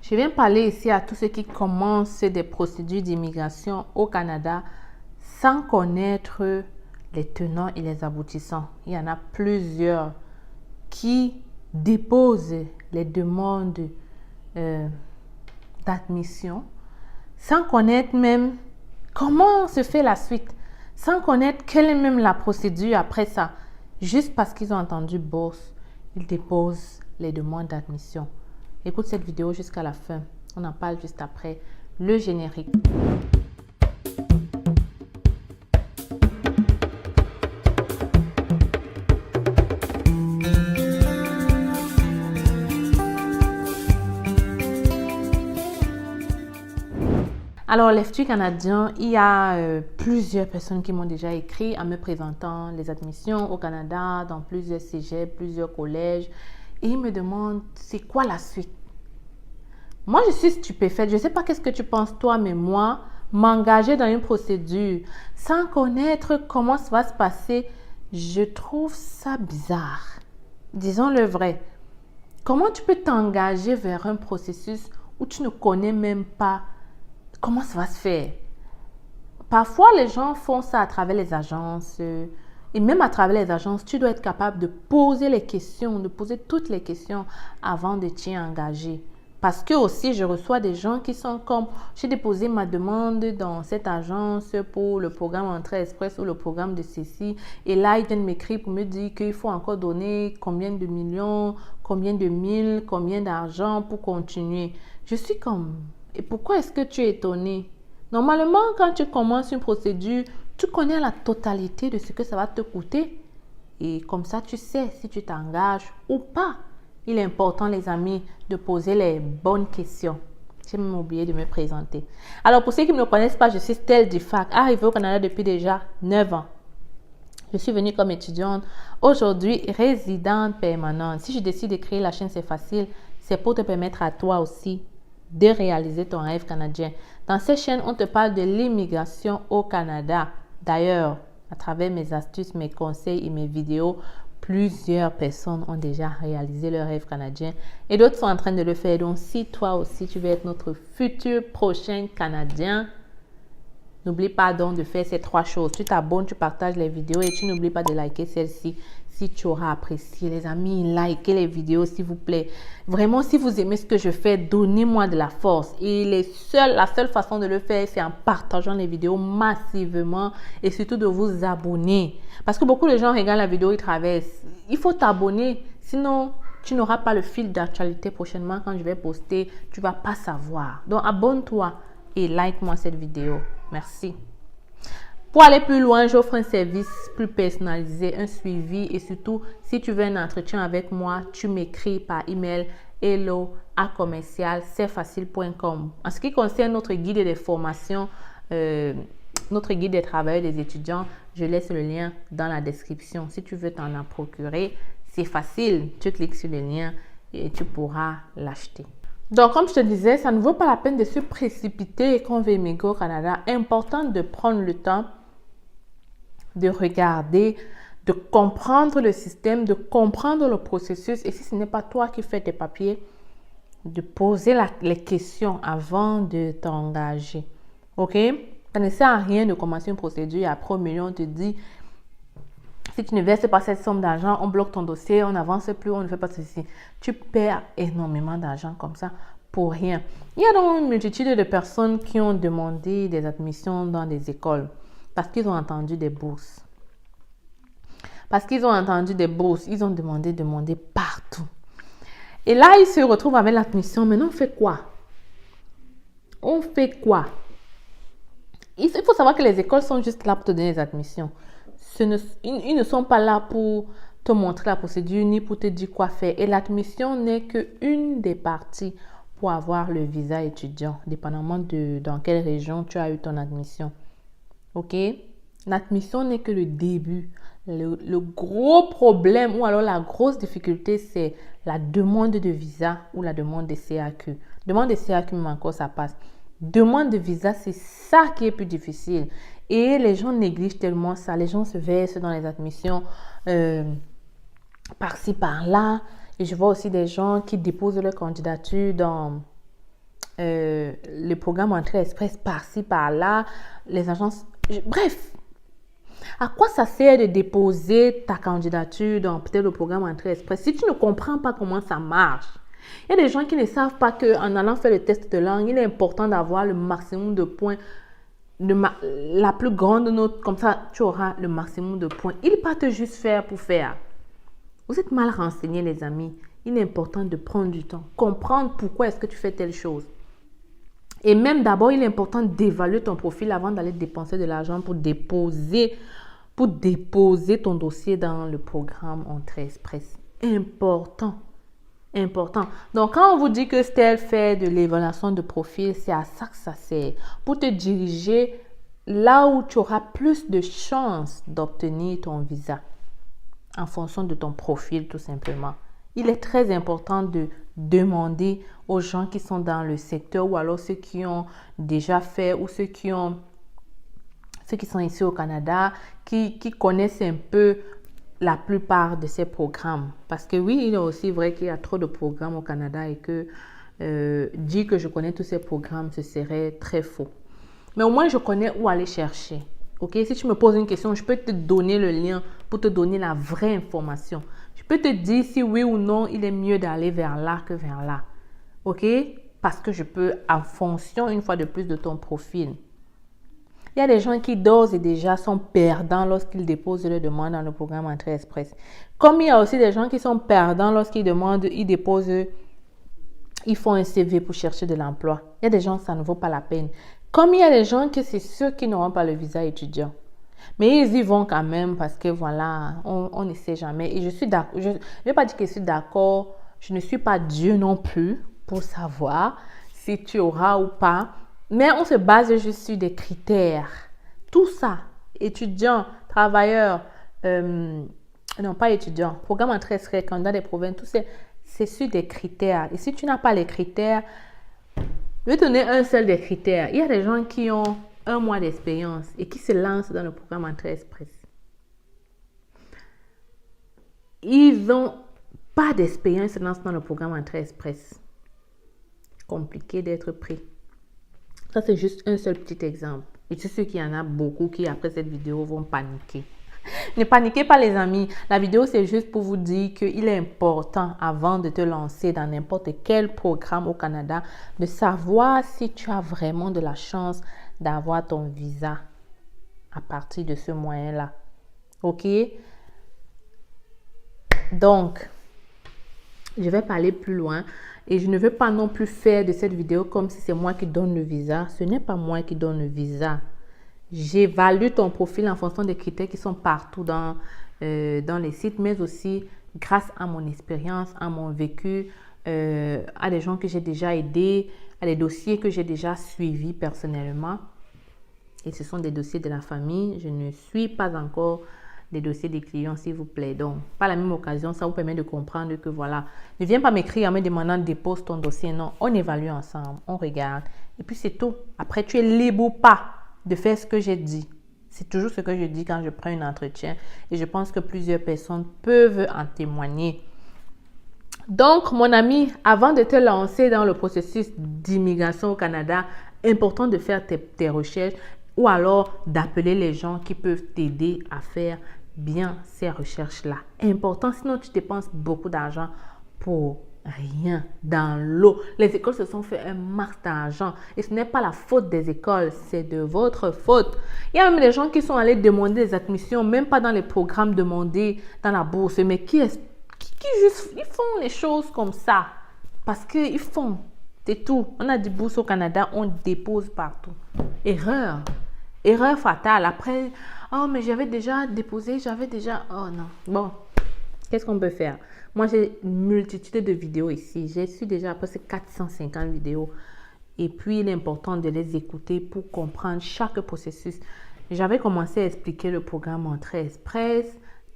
Je viens parler ici à tous ceux qui commencent des procédures d'immigration au Canada sans connaître les tenants et les aboutissants. Il y en a plusieurs qui déposent les demandes d'admission sans connaître même comment se fait la suite, sans connaître quelle est même la procédure après ça. Juste parce qu'ils ont entendu bourse, ils déposent les demandes d'admission. Écoute cette vidéo jusqu'à la fin. On en parle juste après le générique. Alors, l'Institut canadien, il y a plusieurs personnes qui m'ont déjà écrit en me présentant les admissions au Canada dans plusieurs cégeps, plusieurs collèges. Et ils me demandent, c'est quoi la suite? Moi, je suis stupéfaite. Je ne sais pas qu'est-ce que tu penses toi, mais moi, m'engager dans une procédure sans connaître comment ça va se passer, je trouve ça bizarre. Disons le vrai. Comment tu peux t'engager vers un processus où tu ne connais même pas comment ça va se faire? Parfois, les gens font ça à travers les agences. Et même à travers les agences, tu dois être capable de poser les questions, de poser toutes les questions avant de t'y engager. Parce que aussi, je reçois des gens qui sont comme, j'ai déposé ma demande dans cette agence pour le programme Entrée Express ou le programme de ceci. Et là, ils viennent m'écrire pour me dire qu'il faut encore donner combien de millions, combien de mille, combien d'argent pour continuer. Je suis comme, et pourquoi est-ce que tu es étonné? Normalement, quand tu commences une procédure, tu connais la totalité de ce que ça va te coûter. Et comme ça, tu sais si tu t'engages ou pas. Il est important, les amis, de poser les bonnes questions. J'ai même oublié de me présenter. Alors, pour ceux qui ne me connaissent pas, je suis Stell Dufac, arrivée au Canada depuis déjà 9 ans. Je suis venue comme étudiante, aujourd'hui résidente permanente. Si je décide de créer la chaîne, c'est facile. C'est pour te permettre à toi aussi de réaliser ton rêve canadien. Dans cette chaîne, on te parle de l'immigration au Canada. D'ailleurs, à travers mes astuces, mes conseils et mes vidéos, plusieurs personnes ont déjà réalisé leur rêve canadien et d'autres sont en train de le faire. Donc, si toi aussi, tu veux être notre futur prochain Canadien, n'oublie pas donc de faire ces 3 choses. Tu t'abonnes, tu partages les vidéos et tu n'oublies pas de liker celle-ci si tu auras apprécié. Les amis, likez les vidéos s'il vous plaît. Vraiment, si vous aimez ce que je fais, donnez-moi de la force. Et la seule façon de le faire, c'est en partageant les vidéos massivement et surtout de vous abonner. Parce que beaucoup de gens regardent la vidéo, ils traversent. Il faut t'abonner, sinon tu n'auras pas le fil d'actualité prochainement quand je vais poster. Tu ne vas pas savoir. Donc, abonne-toi et like-moi cette vidéo. Merci. Pour aller plus loin, j'offre un service plus personnalisé, un suivi et surtout, si tu veux un entretien avec moi, tu m'écris par email hello@commercial-cfacile.com. En ce qui concerne notre guide des formations, notre guide des travailleurs et des étudiants, je laisse le lien dans la description. Si tu veux t'en procurer, c'est facile. Tu cliques sur le lien et tu pourras l'acheter. Donc, comme je te disais, ça ne vaut pas la peine de se précipiter quand on veut immigrer au Canada. Important de prendre le temps de regarder, de comprendre le système, de comprendre le processus. Et si ce n'est pas toi qui fais tes papiers, de poser les questions avant de t'engager. OK? Ça ne sert à rien de commencer une procédure et après au milieu, on te dit, si tu ne verses pas cette somme d'argent, on bloque ton dossier, on n'avance plus, on ne fait pas ceci. Tu perds énormément d'argent comme ça pour rien. Il y a donc une multitude de personnes qui ont demandé des admissions dans des écoles parce qu'ils ont entendu des bourses. Parce qu'ils ont entendu des bourses, ils ont demandé partout. Et là, ils se retrouvent avec l'admission. Maintenant, on fait quoi? On fait quoi? Il faut savoir que les écoles sont juste là pour te donner les admissions. Ils ne sont pas là pour te montrer la procédure ni pour te dire quoi faire. Et l'admission n'est qu'une des parties pour avoir le visa étudiant, dépendamment de dans quelle région tu as eu ton admission. OK? L'admission n'est que le début. Le gros problème ou alors la grosse difficulté, c'est la demande de visa ou la demande de CAQ. Demande de CAQ, mais encore, ça passe. Demande de visa, c'est ça qui est plus difficile. Et les gens négligent tellement ça. Les gens se versent dans les admissions par-ci, par-là. Et je vois aussi des gens qui déposent leur candidature dans les programmes Entrée Express par-ci, par-là, les agences... Bref, à quoi ça sert de déposer ta candidature dans peut-être le programme Entrée Express si tu ne comprends pas comment ça marche? Il y a des gens qui ne savent pas qu'en allant faire le test de langue, il est important d'avoir le maximum de points, la plus grande note, comme ça tu auras le maximum de points. Il pas te juste faire pour faire. Vous êtes mal renseignés les amis. Il est important de prendre du temps, comprendre pourquoi est-ce que tu fais telle chose. Et même d'abord, il est important d'évaluer ton profil avant d'aller dépenser de l'argent pour déposer ton dossier dans le programme Entrée Express. Important. Important. Donc, quand on vous dit que Stell fait de l'évaluation de profil, c'est à ça que ça sert. Pour te diriger là où tu auras plus de chances d'obtenir ton visa. En fonction de ton profil, tout simplement. Il est très important de demander aux gens qui sont dans le secteur ou alors ceux qui ont déjà fait ou ceux qui sont ici au Canada, qui connaissent un peu la plupart de ces programmes. Parce que oui, il est aussi vrai qu'il y a trop de programmes au Canada et que dire que je connais tous ces programmes, ce serait très faux. Mais au moins, je connais où aller chercher. Ok, si tu me poses une question, je peux te donner le lien pour te donner la vraie information. Je peux te dire si oui ou non, il est mieux d'aller vers là que vers là. Ok, parce que je peux, en fonction, une fois de plus, de ton profil. Il y a des gens qui d'ores et déjà sont perdants lorsqu'ils déposent leur demande dans le programme Entrée Express. Comme il y a aussi des gens qui sont perdants lorsqu'ils ils font un CV pour chercher de l'emploi. Il y a des gens, ça ne vaut pas la peine. Comme il y a des gens que c'est ceux qui n'auront pas le visa étudiant. Mais ils y vont quand même parce que voilà, on ne sait jamais. Et je suis d'accord, je ne vais pas dire que je suis d'accord, je ne suis pas Dieu non plus pour savoir si tu auras ou pas. Mais on se base juste sur des critères. Tout ça, étudiants, travailleurs, non pas étudiants, programme Entrée Express, candidat des provinces, tout ça, c'est sur des critères. Et si tu n'as pas les critères, je vais te donner un seul des critères. Il y a des gens qui ont 1 mois d'expérience et qui se lancent dans le programme Entrée Express. Ils n'ont pas d'expérience, se lancent dans le programme Entrée Express. Compliqué d'être pris. Ça, c'est juste un seul petit exemple. Et c'est sûr qu'il y en a beaucoup qui, après cette vidéo, vont paniquer. Ne paniquez pas les amis. La vidéo, c'est juste pour vous dire qu'il est important, avant de te lancer dans n'importe quel programme au Canada, de savoir si tu as vraiment de la chance d'avoir ton visa à partir de ce moyen-là. Ok? Donc, je vais pas aller plus loin. Et je ne veux pas non plus faire de cette vidéo comme si c'est moi qui donne le visa. Ce n'est pas moi qui donne le visa. J'évalue ton profil en fonction des critères qui sont partout dans les sites, mais aussi grâce à mon expérience, à mon vécu, à des gens que j'ai déjà aidés, à des dossiers que j'ai déjà suivis personnellement. Et ce sont des dossiers de la famille. Je ne suis pas encore des dossiers des clients, s'il vous plaît. Donc, par la même occasion, ça vous permet de comprendre que voilà, ne viens pas m'écrire en me demandant dépose ton dossier. Non, on évalue ensemble, on regarde. Et puis, c'est tout. Après, tu es libre ou pas de faire ce que j'ai dit. C'est toujours ce que je dis quand je prends un entretien. Et je pense que plusieurs personnes peuvent en témoigner. Donc, mon ami, avant de te lancer dans le processus d'immigration au Canada, important de faire tes recherches ou alors d'appeler les gens qui peuvent t'aider à faire bien ces recherches-là. Important, sinon tu dépenses beaucoup d'argent pour rien, dans l'eau. Les écoles se sont fait un max d'argent et ce n'est pas la faute des écoles, c'est de votre faute. Il y a même des gens qui sont allés demander des admissions, même pas dans les programmes demandés dans la bourse, mais qui juste, ils font les choses comme ça parce qu'ils font, c'est tout. On a des bourses au Canada, on dépose partout. Erreur fatale. Après, oh mais j'avais déjà déposé, oh non. Bon, qu'est-ce qu'on peut faire? Moi, j'ai une multitude de vidéos ici. J'ai su déjà presque 450 vidéos. Et puis, il est important de les écouter pour comprendre chaque processus. J'avais commencé à expliquer le programme Entrée Express.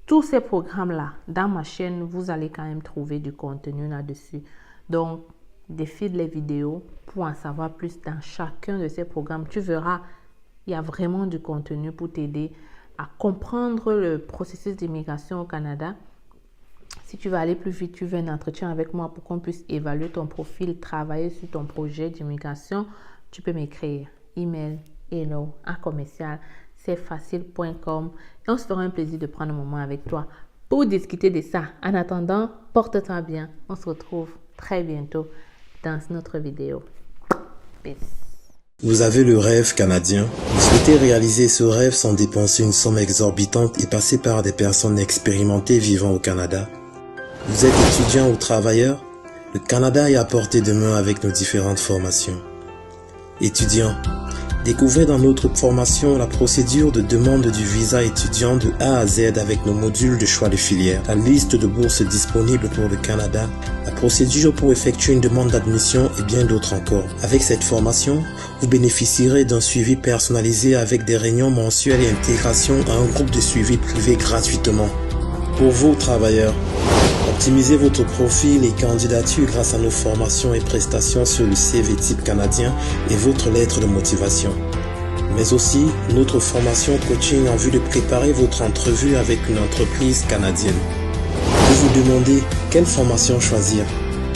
Tous ces programmes-là, dans ma chaîne, vous allez quand même trouver du contenu là-dessus. Donc, défile les vidéos pour en savoir plus dans chacun de ces programmes. Tu verras, il y a vraiment du contenu pour t'aider à comprendre le processus d'immigration au Canada. Si tu vas aller plus vite, tu veux un entretien avec moi pour qu'on puisse évaluer ton profil, travailler sur ton projet d'immigration, tu peux m'écrire. Email hello@commercial-cfacile.com et on se fera un plaisir de prendre un moment avec toi pour discuter de ça. En attendant, porte-toi bien. On se retrouve très bientôt dans notre vidéo. Peace. Vous avez le rêve canadien. Vous souhaitez réaliser ce rêve sans dépenser une somme exorbitante et passer par des personnes expérimentées vivant au Canada. Vous êtes étudiant ou travailleur? Le Canada est à portée de main avec nos différentes formations. Étudiant, découvrez dans notre formation la procédure de demande du visa étudiant de A à Z avec nos modules de choix de filière, la liste de bourses disponibles pour le Canada, la procédure pour effectuer une demande d'admission et bien d'autres encore. Avec cette formation, vous bénéficierez d'un suivi personnalisé avec des réunions mensuelles et intégration à un groupe de suivi privé gratuitement. Pour vous, travailleurs, optimisez votre profil et candidature grâce à nos formations et prestations sur le CV type canadien et votre lettre de motivation. Mais aussi notre formation coaching en vue de préparer votre entrevue avec une entreprise canadienne. Vous vous demandez quelle formation choisir?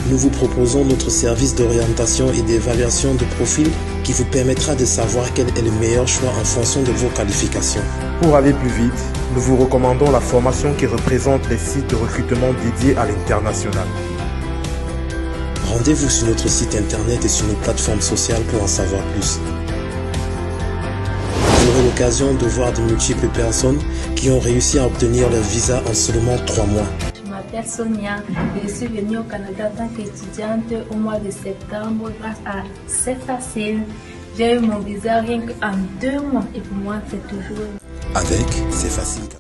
Nous vous proposons notre service d'orientation et d'évaluation de profil qui vous permettra de savoir quel est le meilleur choix en fonction de vos qualifications. Pour aller plus vite, nous vous recommandons la formation qui représente les sites de recrutement dédiés à l'international. Rendez-vous sur notre site internet et sur nos plateformes sociales pour en savoir plus. Vous aurez l'occasion de voir de multiples personnes qui ont réussi à obtenir leur visa en seulement 3 mois. Je m'appelle Sonia et je suis venue au Canada en tant qu'étudiante au mois de septembre grâce à C'est Facile. J'ai eu mon visa rien qu'en 2 mois et pour moi c'est toujours... Avec C'est Facile.